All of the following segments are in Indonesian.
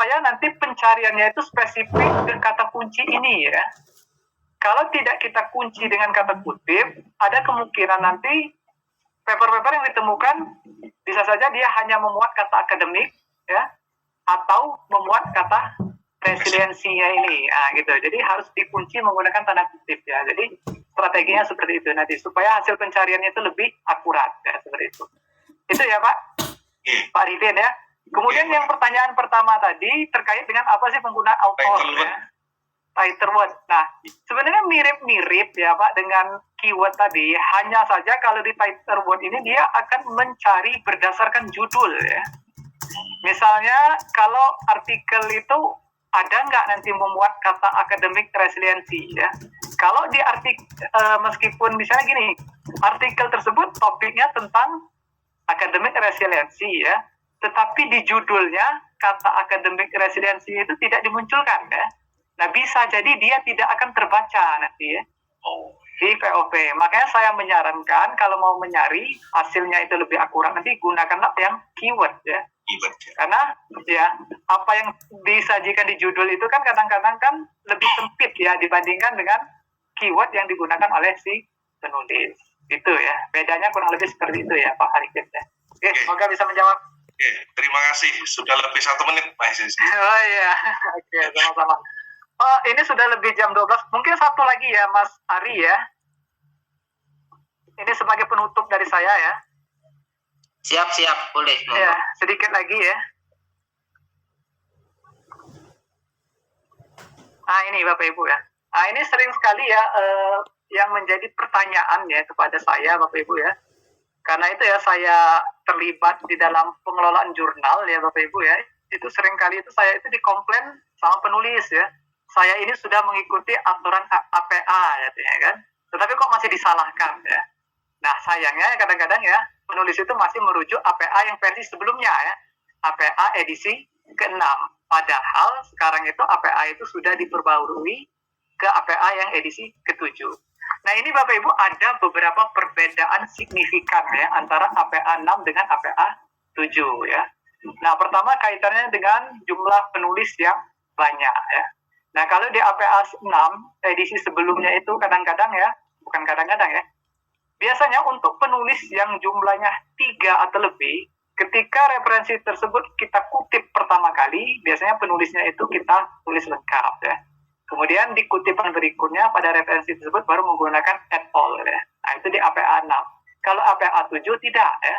supaya nanti pencariannya itu spesifik ke kata kunci ini ya. Kalau tidak kita kunci dengan kata kutip, ada kemungkinan nanti paper-paper yang ditemukan bisa saja dia hanya memuat kata akademik ya, atau memuat kata resiliensinya ini, gitu. Jadi harus dikunci menggunakan tanda kutip ya. Jadi strateginya seperti itu nanti supaya hasil pencariannya itu lebih akurat ya, seperti itu. Itu ya Pak, Pak Rifin ya. Kemudian yang pertanyaan pertama tadi terkait dengan apa sih penggunaan author ya, title word. Nah, sebenarnya mirip-mirip ya Pak dengan keyword tadi. Hanya saja kalau di title word ini dia akan mencari berdasarkan judul ya. Misalnya kalau artikel itu ada nggak nanti memuat kata akademik resiliensi ya. Kalau di meskipun misalnya gini, artikel tersebut topiknya tentang akademik resiliensi ya, tetapi di judulnya kata akademik resiliensi itu tidak dimunculkan ya. Nah bisa jadi dia tidak akan terbaca nanti ya di POP. Makanya saya menyarankan kalau mau menyari hasilnya itu lebih akurat nanti gunakanlah yang keyword ya. Karena ya apa yang disajikan di judul itu kan kadang-kadang kan lebih sempit ya dibandingkan dengan keyword yang digunakan oleh si penulis. Itu ya, bedanya kurang lebih seperti itu ya Pak Arifin ya. Oke, semoga bisa menjawab. Oke, terima kasih. Sudah lebih 1 menit Pak Isis. Oh iya, oke, sama-sama. Oh, ini sudah lebih jam 12. Mungkin satu lagi ya Mas Ari ya. Ini sebagai penutup dari saya ya. Siap, boleh. Ya, sedikit lagi ya. Nah ini Bapak Ibu ya. Nah ini sering sekali ya yang menjadi pertanyaan ya kepada saya Bapak Ibu ya. Karena itu ya saya terlibat di dalam pengelolaan jurnal ya Bapak Ibu ya. Itu sering kali itu saya itu dikomplain sama penulis ya. Saya ini sudah mengikuti aturan APA ya kan. Tetapi kok masih disalahkan ya. Nah sayangnya kadang-kadang ya penulis itu masih merujuk APA yang versi sebelumnya ya. APA edisi ke-6. Padahal sekarang itu APA itu sudah diperbarui ke APA yang edisi ke-7. Nah ini Bapak Ibu ada beberapa perbedaan signifikan ya antara APA 6 dengan APA 7 ya. Nah pertama kaitannya dengan jumlah penulis yang banyak ya. Nah kalau di APA 6 edisi sebelumnya itu kadang-kadang ya, bukan kadang-kadang ya, biasanya untuk penulis yang jumlahnya 3 atau lebih, ketika referensi tersebut kita kutip pertama kali, biasanya penulisnya itu kita tulis lengkap ya. Kemudian di kutipan berikutnya pada referensi tersebut baru menggunakan add all ya. Nah itu di APA 6. Kalau APA 7 tidak ya.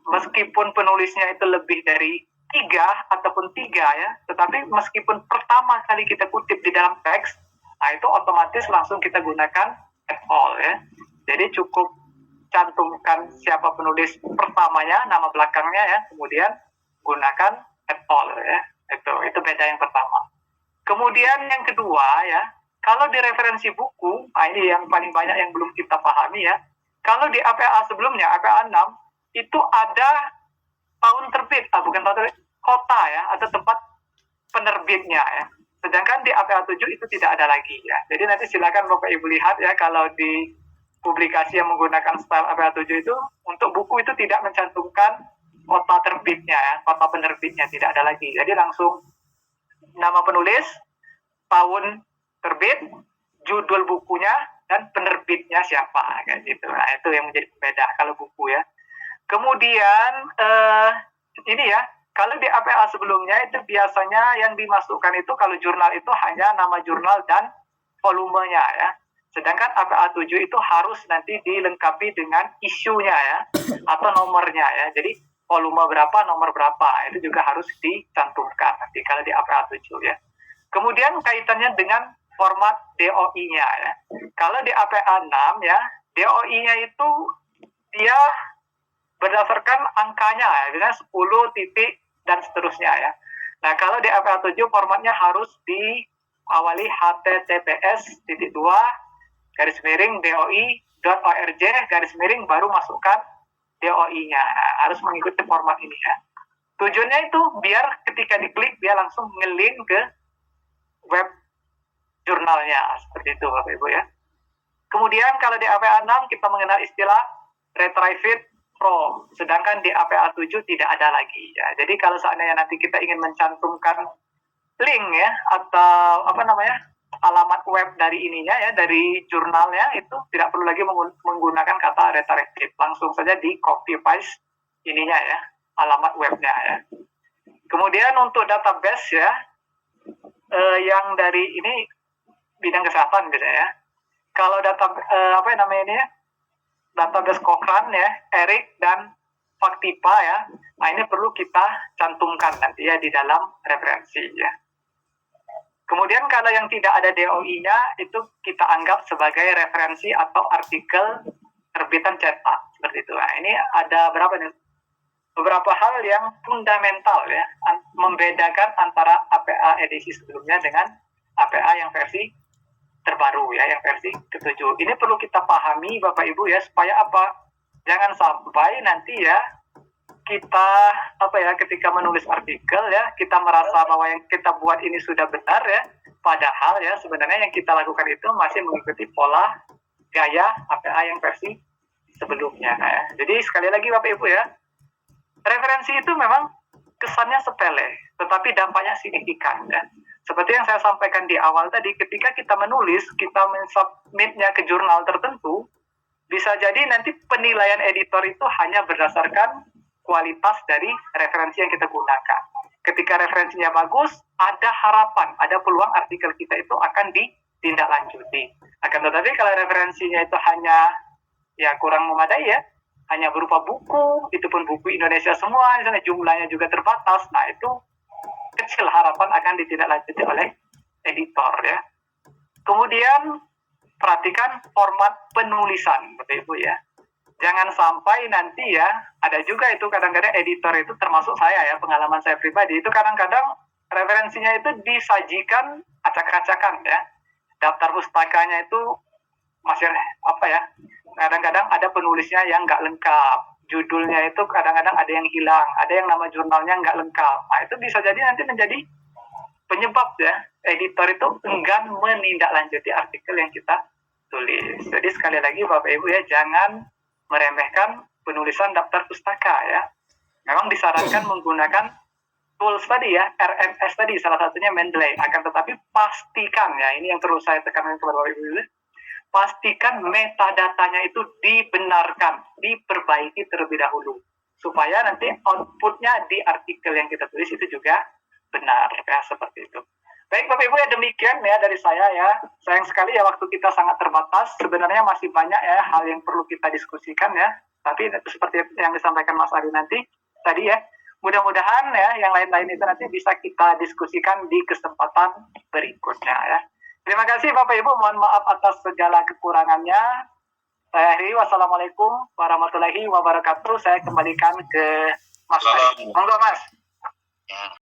Meskipun penulisnya itu lebih dari 3 ataupun 3 ya, tetapi meskipun pertama kali kita kutip di dalam teks, nah itu otomatis langsung kita gunakan add all ya. Jadi cukup cantumkan siapa penulis pertamanya, nama belakangnya ya, kemudian gunakan add all ya. Itu beda yang pertama. Kemudian yang kedua ya, kalau di referensi buku, nah ini yang paling banyak yang belum kita pahami ya. Kalau di APA sebelumnya, APA 6, itu ada tahun terbit, bukan tahun terbit, kota ya, atau tempat penerbitnya ya. Sedangkan di APA 7 itu tidak ada lagi ya. Jadi nanti silakan Bapak Ibu lihat ya, kalau di publikasi yang menggunakan style APA 7 itu, untuk buku itu tidak mencantumkan kota terbitnya ya, kota penerbitnya tidak ada lagi. Jadi langsung nama penulis, tahun terbit, judul bukunya, dan penerbitnya siapa kayak gitu. Nah itu yang menjadi pembeda kalau buku ya. Kemudian ini ya, kalau di APA sebelumnya itu biasanya yang dimasukkan itu kalau jurnal itu hanya nama jurnal dan volumenya ya. Sedangkan APA 7 itu harus nanti dilengkapi dengan isunya ya, atau nomornya ya. Jadi volume berapa, nomor berapa, itu juga harus dicantumkan nanti kalau di APA 7 ya. Kemudian kaitannya dengan format DOI-nya ya. Kalau di APA 6 ya, DOI-nya itu dia berdasarkan angkanya ya, misalnya 10 titik dan seterusnya ya. Nah kalau di APA 7 formatnya harus diawali https://doi.org/, baru masukkan DOI-nya. Nah, harus mengikuti format ini ya. Tujuannya itu biar ketika diklik dia langsung nge-link ke web jurnalnya, seperti itu Bapak Ibu ya. Kemudian kalau di APA 6 kita mengenal istilah retrieved Pro, sedangkan di APA 7 tidak ada lagi ya. Jadi kalau seandainya nanti kita ingin mencantumkan link ya atau alamat web dari ininya ya, dari jurnalnya, itu tidak perlu lagi menggunakan kata data retrieve, langsung saja di copy paste ininya ya, alamat webnya ya. Kemudian untuk database ya, yang dari ini bidang kesehatan gitu ya. Kalau database Cochrane ya, ERIC dan Factipa ya, nah ini perlu kita cantumkan nanti ya di dalam referensi ya. Kemudian kalau yang tidak ada DOI-nya itu kita anggap sebagai referensi atau artikel terbitan cetak seperti itu. Nah, ini ada beberapa hal yang fundamental ya, membedakan antara APA edisi sebelumnya dengan APA yang versi terbaru ya, yang versi ke-7. Ini perlu kita pahami Bapak Ibu ya, supaya apa? Jangan sampai nanti ya kita ketika menulis artikel ya, kita merasa bahwa yang kita buat ini sudah benar ya, padahal ya sebenarnya yang kita lakukan itu masih mengikuti pola gaya APA yang versi sebelumnya ya. Jadi sekali lagi Bapak Ibu ya, referensi itu memang kesannya sepele, tetapi dampaknya signifikan ya. Seperti yang saya sampaikan di awal tadi, ketika kita menulis, kita mensubmitnya ke jurnal tertentu, bisa jadi nanti penilaian editor itu hanya berdasarkan kualitas dari referensi yang kita gunakan. Ketika referensinya bagus, ada harapan, ada peluang artikel kita itu akan ditindaklanjuti. Akan tetapi kalau referensinya itu hanya ya kurang memadai ya, hanya berupa buku, itu pun buku Indonesia semua, misalnya jumlahnya juga terbatas, nah itu kecil harapan akan ditindaklanjuti oleh editor ya. Kemudian perhatikan format penulisan, Bapak Ibu ya. Jangan sampai nanti ya, ada juga itu kadang-kadang editor itu termasuk saya ya, pengalaman saya pribadi, itu kadang-kadang referensinya itu disajikan acak-acakan ya. Daftar pustakanya itu masih kadang-kadang ada penulisnya yang nggak lengkap. Judulnya itu kadang-kadang ada yang hilang, ada yang nama jurnalnya nggak lengkap. Nah itu bisa jadi nanti menjadi penyebab ya, editor itu enggan menindaklanjuti artikel yang kita tulis. Jadi sekali lagi Bapak Ibu ya, jangan meremehkan penulisan daftar pustaka ya. Memang disarankan menggunakan tools tadi ya, RMS tadi, salah satunya Mendeley. Akan tetapi pastikan ya, ini yang terus saya tekankan kepada Bapak Ibu, pastikan metadatanya itu dibenarkan, diperbaiki terlebih dahulu, supaya nanti outputnya di artikel yang kita tulis itu juga benar ya, seperti itu. Baik Bapak Ibu ya, demikian ya dari saya ya. Sayang sekali ya waktu kita sangat terbatas. Sebenarnya masih banyak ya hal yang perlu kita diskusikan ya. Tapi seperti yang disampaikan Mas Ari nanti tadi ya, mudah-mudahan ya yang lain-lain itu nanti bisa kita diskusikan di kesempatan berikutnya ya. Terima kasih Bapak Ibu, mohon maaf atas segala kekurangannya. Saya akhiri, wassalamualaikum warahmatullahi wabarakatuh. Saya kembalikan ke Mas Ari. Monggo Mas. Ya.